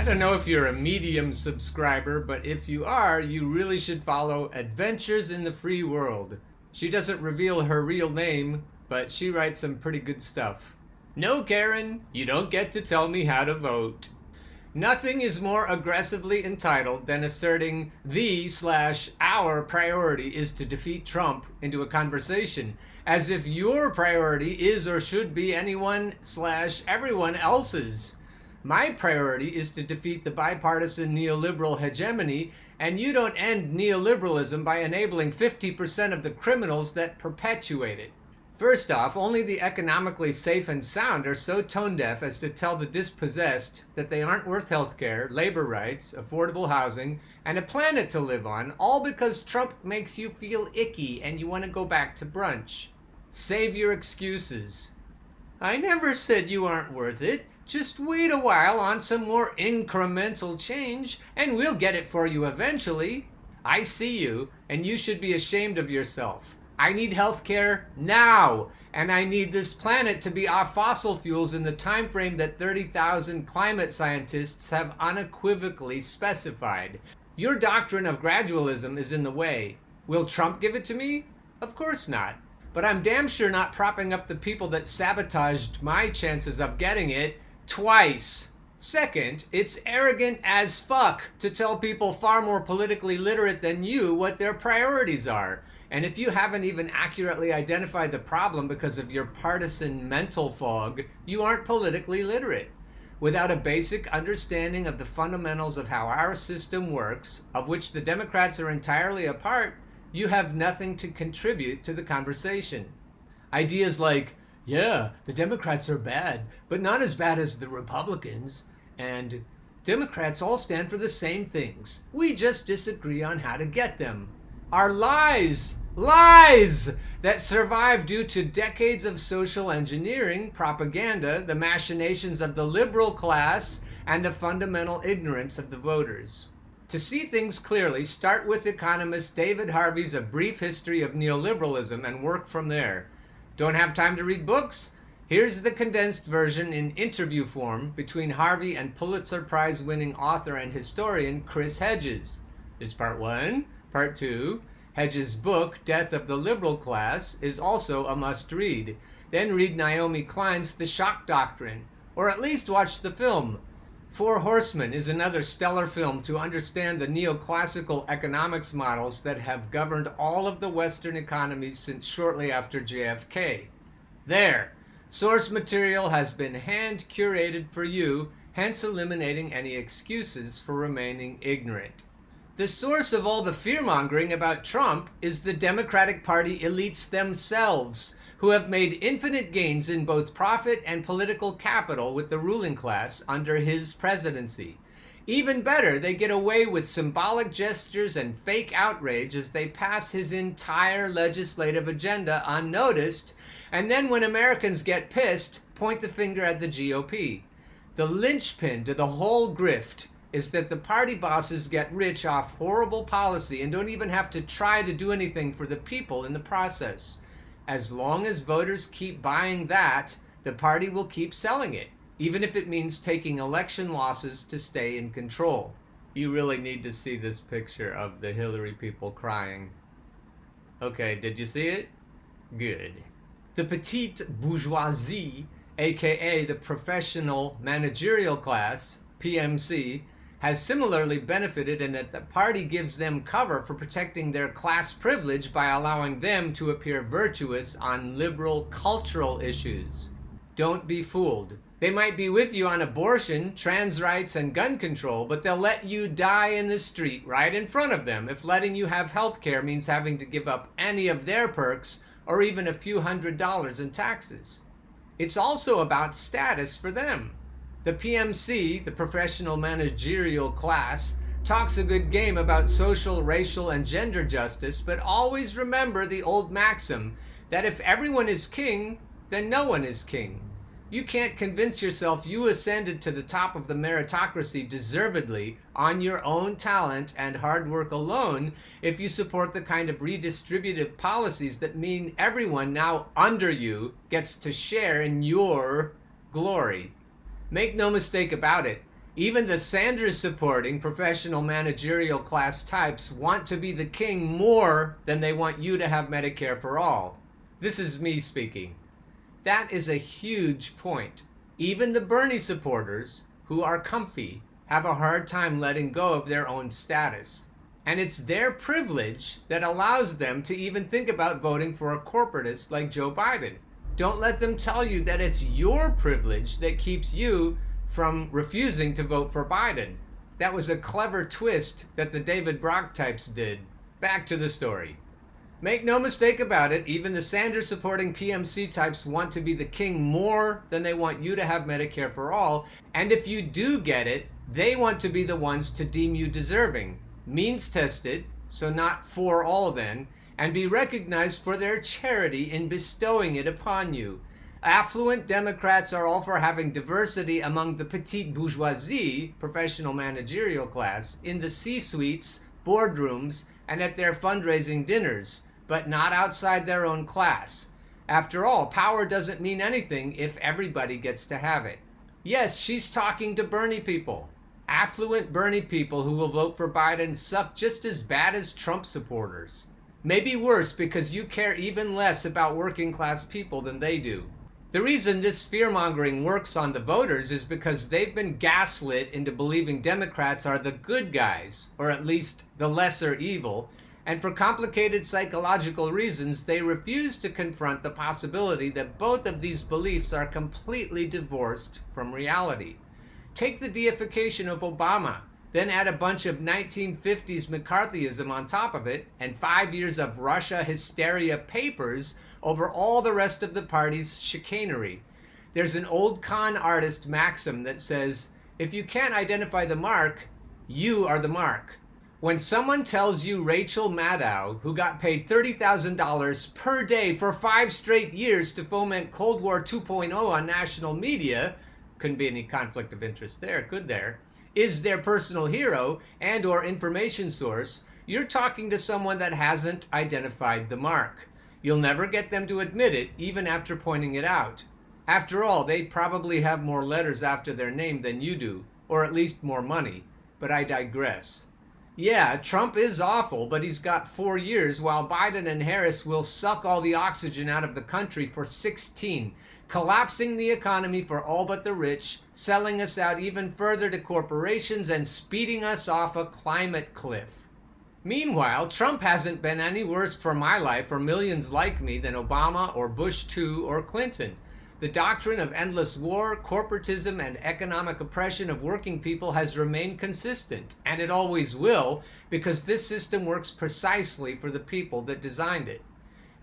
don't know if you're a Medium subscriber, but if you are, you really should follow Adventures in the Free World. She doesn't reveal her real name, but she writes some pretty good stuff. No, Karen, you don't get to tell me how to vote. Nothing is more aggressively entitled than asserting the/our priority is to defeat Trump into a conversation, as if your priority is or should be anyone/everyone else's. My priority is to defeat the bipartisan neoliberal hegemony, and you don't end neoliberalism by enabling 50% of the criminals that perpetuate it. First off, only the economically safe and sound are so tone-deaf as to tell the dispossessed that they aren't worth healthcare, labor rights, affordable housing, and a planet to live on, all because Trump makes you feel icky and you want to go back to brunch. Save your excuses. I never said you aren't worth it. Just wait a while on some more incremental change, and we'll get it for you eventually. I see you, and you should be ashamed of yourself. I need healthcare now, and I need this planet to be off fossil fuels in the time frame that 30,000 climate scientists have unequivocally specified. Your doctrine of gradualism is in the way. Will Trump give it to me? Of course not. But I'm damn sure not propping up the people that sabotaged my chances of getting it twice. Second, it's arrogant as fuck to tell people far more politically literate than you what their priorities are. And if you haven't even accurately identified the problem because of your partisan mental fog, you aren't politically literate. Without a basic understanding of the fundamentals of how our system works, of which the Democrats are entirely a part, you have nothing to contribute to the conversation. Ideas like, yeah, the Democrats are bad, but not as bad as the Republicans, and Democrats all stand for the same things. We just disagree on how to get them. Are lies that survive due to decades of social engineering, propaganda, the machinations of the liberal class, and the fundamental ignorance of the voters. To see things clearly, start with economist David Harvey's A Brief History of Neoliberalism and work from there. Don't have time to read books? Here's the condensed version in interview form between Harvey and Pulitzer Prize-winning author and historian Chris Hedges. There's part 1, part 2. Hedges' book, Death of the Liberal Class, is also a must-read. Then read Naomi Klein's The Shock Doctrine, or at least watch the film. Four Horsemen is another stellar film to understand the neoclassical economics models that have governed all of the Western economies since shortly after JFK. There! Source material has been hand-curated for you, hence eliminating any excuses for remaining ignorant. The source of all the fear-mongering about Trump is the Democratic Party elites themselves, who have made infinite gains in both profit and political capital with the ruling class under his presidency. Even better, they get away with symbolic gestures and fake outrage as they pass his entire legislative agenda unnoticed, and then when Americans get pissed, point the finger at the GOP. The linchpin to the whole grift is that the party bosses get rich off horrible policy and don't even have to try to do anything for the people in the process. As long as voters keep buying that, the party will keep selling it, even if it means taking election losses to stay in control. You really need to see this picture of the Hillary people crying. Okay, did you see it? Good. The petite bourgeoisie, aka the professional managerial class, PMC, has similarly benefited in that the party gives them cover for protecting their class privilege by allowing them to appear virtuous on liberal cultural issues. Don't be fooled. They might be with you on abortion, trans rights, and gun control, but they'll let you die in the street right in front of them if letting you have health care means having to give up any of their perks or even a few $100s in taxes. It's also about status for them. The PMC, the professional managerial class, talks a good game about social, racial, and gender justice, but always remember the old maxim that if everyone is king, then no one is king. You can't convince yourself you ascended to the top of the meritocracy deservedly on your own talent and hard work alone if you support the kind of redistributive policies that mean everyone now under you gets to share in your glory. Make no mistake about it, Even the Sanders-supporting professional managerial class types want to be the king more than they want you to have Medicare for all. This is me speaking. That is a huge point. Even the Bernie supporters, who are comfy, have a hard time letting go of their own status. And it's their privilege that allows them to even think about voting for a corporatist like Joe Biden. Don't let them tell you that it's your privilege that keeps you from refusing to vote for Biden. That was a clever twist that the David Brock types did. Back to the story. Make no mistake about it, even the Sanders-supporting PMC types want to be the king more than they want you to have Medicare for all, and if you do get it, they want to be the ones to deem you deserving, means-tested, so not for all then, and be recognized for their charity in bestowing it upon you. Affluent Democrats are all for having diversity among the petite bourgeoisie, professional managerial class, in the C-suites, boardrooms, and at their fundraising dinners, but not outside their own class. After all, power doesn't mean anything if everybody gets to have it. Yes, she's talking to Bernie people. Affluent Bernie people who will vote for Biden suck just as bad as Trump supporters. Maybe worse because you care even less about working class people than they do. The reason this fear-mongering works on the voters is because they've been gaslit into believing Democrats are the good guys, or at least the lesser evil, and for complicated psychological reasons, they refuse to confront the possibility that both of these beliefs are completely divorced from reality. Take the deification of Obama, then add a bunch of 1950s McCarthyism on top of it, and 5 years of Russia hysteria papers over all the rest of the party's chicanery. There's an old con artist maxim that says, if you can't identify the mark, you are the mark. When someone tells you Rachel Maddow, who got paid $30,000 per day for 5 straight years to foment Cold War 2.0 on national media, couldn't be any conflict of interest there, could there, is their personal hero and or information source, you're talking to someone that hasn't identified the mark. You'll never get them to admit it, even after pointing it out. After all, they probably have more letters after their name than you do, or at least more money. But I digress. Yeah, Trump is awful, but he's got 4 years, while Biden and Harris will suck all the oxygen out of the country for 16, collapsing the economy for all but the rich, selling us out even further to corporations, and speeding us off a climate cliff. Meanwhile, Trump hasn't been any worse for my life or millions like me than Obama or Bush II or Clinton. The doctrine of endless war, corporatism, and economic oppression of working people has remained consistent, and it always will, because this system works precisely for the people that designed it.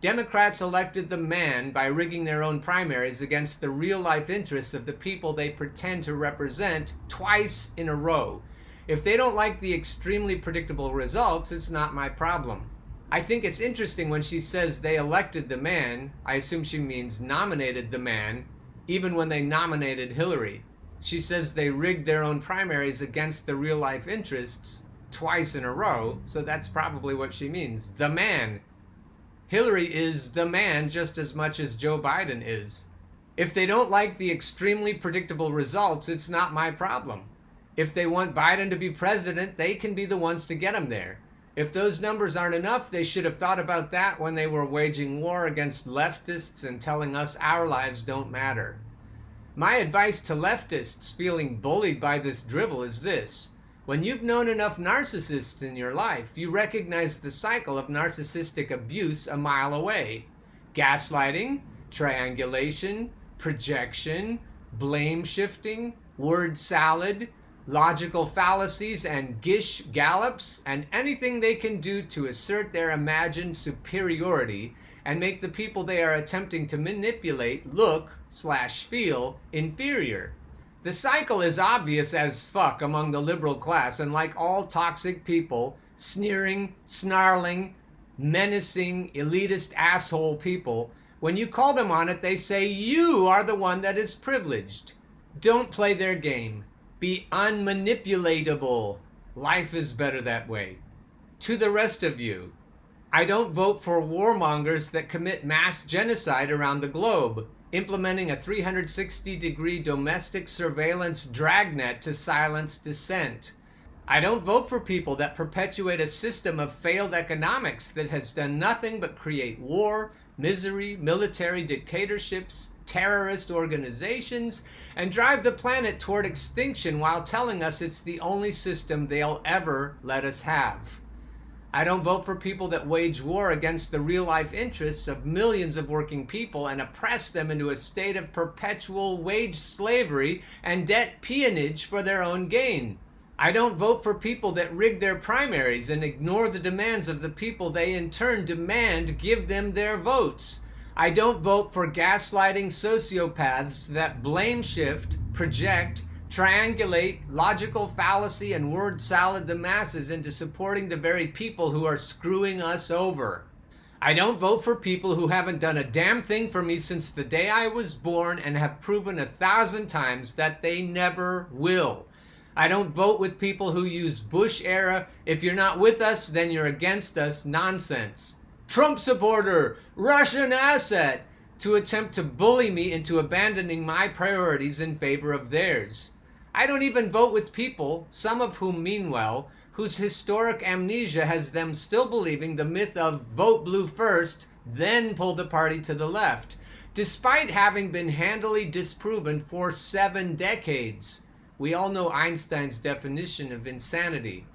Democrats elected the man by rigging their own primaries against the real-life interests of the people they pretend to represent twice in a row. If they don't like the extremely predictable results, it's not my problem. I think it's interesting when she says they elected the man, I assume she means nominated the man, even when they nominated Hillary. She says they rigged their own primaries against the real-life interests twice in a row, so that's probably what she means. The man. Hillary is the man just as much as Joe Biden is. If they don't like the extremely predictable results, it's not my problem. If they want Biden to be president, they can be the ones to get him there. If those numbers aren't enough, they should have thought about that when they were waging war against leftists and telling us our lives don't matter. My advice to leftists feeling bullied by this drivel is this. When you've known enough narcissists in your life, you recognize the cycle of narcissistic abuse a mile away. Gaslighting, triangulation, projection, blame shifting, word salad, logical fallacies, and gish gallops, and anything they can do to assert their imagined superiority and make the people they are attempting to manipulate look/feel inferior. The cycle is obvious as fuck among the liberal class, and like all toxic people, sneering, snarling, menacing, elitist asshole people, when you call them on it, they say you are the one that is privileged. Don't play their game. Be unmanipulatable. Life is better that way. To the rest of you, I don't vote for warmongers that commit mass genocide around the globe. implementing a 360-degree domestic surveillance dragnet to silence dissent. I don't vote for people that perpetuate a system of failed economics that has done nothing but create war, misery, military dictatorships, terrorist organizations, and drive the planet toward extinction while telling us it's the only system they'll ever let us have. I don't vote for people that wage war against the real-life interests of millions of working people and oppress them into a state of perpetual wage slavery and debt peonage for their own gain. I don't vote for people that rig their primaries and ignore the demands of the people they in turn demand give them their votes. I don't vote for gaslighting sociopaths that blame shift, project, triangulate, logical fallacy, and word salad the masses into supporting the very people who are screwing us over. I don't vote for people who haven't done a damn thing for me since the day I was born and have proven 1,000 times that they never will. I don't vote with people who use Bush-era, if you're not with us, then you're against us nonsense. Trump supporter, Russian asset, to attempt to bully me into abandoning my priorities in favor of theirs. I don't even vote with people, some of whom mean well, whose historic amnesia has them still believing the myth of vote blue first, then pull the party to the left, despite having been handily disproven for 7 decades. We all know Einstein's definition of insanity.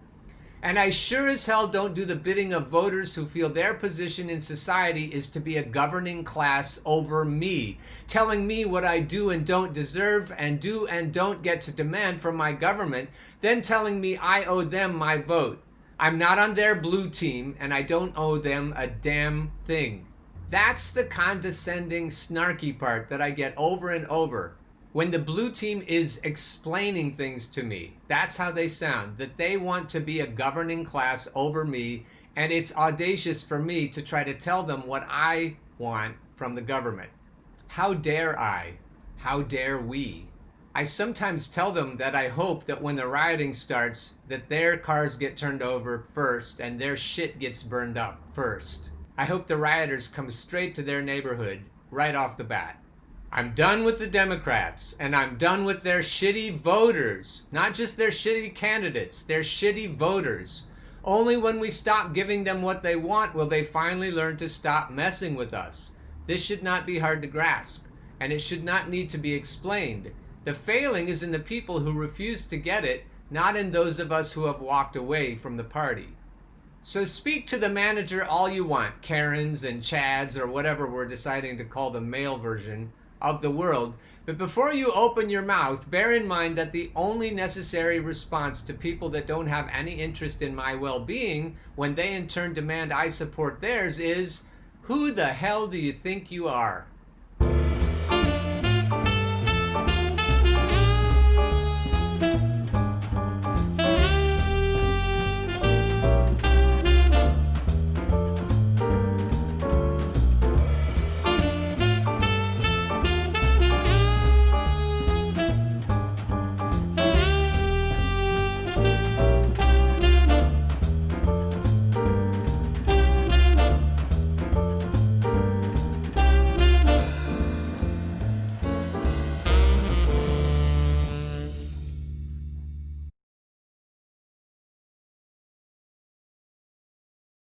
And I sure as hell don't do the bidding of voters who feel their position in society is to be a governing class over me, telling me what I do and don't deserve and do and don't get to demand from my government, then telling me I owe them my vote. I'm not on their blue team and I don't owe them a damn thing. That's the condescending, snarky part that I get over and over. When the blue team is explaining things to me, that's how they sound, that they want to be a governing class over me, and it's audacious for me to try to tell them what I want from the government. How dare I? How dare we? I sometimes tell them that I hope that when the rioting starts, that their cars get turned over first and their shit gets burned up first. I hope the rioters come straight to their neighborhood right off the bat. I'm done with the Democrats, and I'm done with their shitty voters. Not just their shitty candidates, their shitty voters. Only when we stop giving them what they want will they finally learn to stop messing with us. This should not be hard to grasp, and it should not need to be explained. The failing is in the people who refuse to get it, not in those of us who have walked away from the party. So speak to the manager all you want, Karens and Chads, or whatever we're deciding to call the male version of the world, but before you open your mouth, bear in mind that the only necessary response to people that don't have any interest in my well-being, when they in turn demand I support theirs, is, "Who the hell do you think you are?"